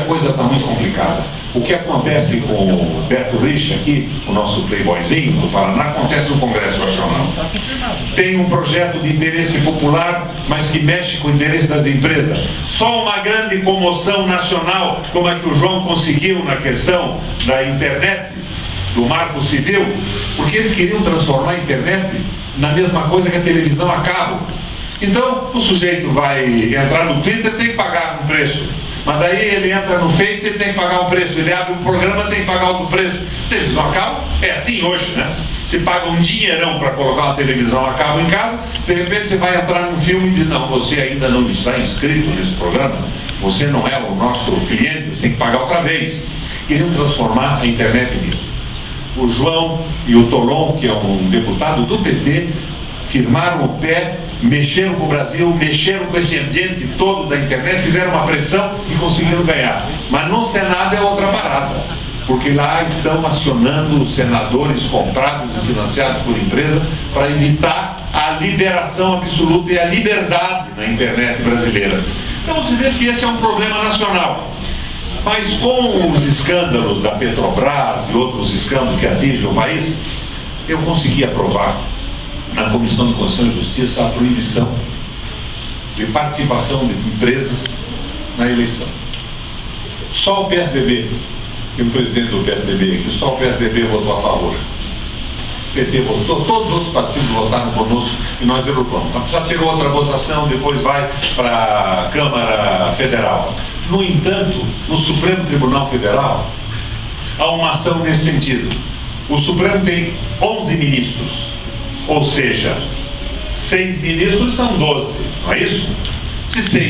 coisa está muito complicada. O que acontece com o Beto Rich aqui, o nosso playboyzinho do Paraná, acontece no Congresso Nacional. Tem um projeto de interesse popular, mas que mexe com o interesse das empresas. Só uma grande comoção nacional, como é que o João conseguiu na questão da internet, do Marco Civil, porque eles queriam transformar a internet na mesma coisa que a televisão a cabo. Então, o sujeito vai entrar no Twitter, tem que pagar um preço. Mas daí ele entra no Face, ele tem que pagar um preço. Ele abre um programa, tem que pagar outro preço. Televisão a cabo é assim hoje, né? Se paga um dinheirão para colocar uma televisão a cabo em casa, de repente você vai entrar num filme e diz, não, você ainda não está inscrito nesse programa, você não é o nosso cliente, você tem que pagar outra vez. Queriam transformar a internet nisso. O João e o Tolon, que é um deputado do PT, firmaram o pé, mexeram com o Brasil, mexeram com esse ambiente todo da internet, fizeram uma pressão e conseguiram ganhar. Mas no Senado é outra parada, porque lá estão acionando senadores comprados e financiados por empresa para evitar a liberação absoluta e a liberdade na internet brasileira. Então você vê que esse é um problema nacional. Mas com os escândalos da Petrobras e outros escândalos que atingem o país, eu consegui aprovar na Comissão de Constituição e Justiça a proibição de participação de empresas na eleição. Só o PSDB, e o presidente do PSDB aqui, só o PSDB votou a favor. O PT votou, todos os outros partidos votaram conosco e nós derrubamos. Então precisa ter outra votação, depois vai para a Câmara Federal. No entanto, no Supremo Tribunal Federal, há uma ação nesse sentido. O Supremo tem 11 ministros, ou seja, 6 ministros são 12, não é isso? Se 6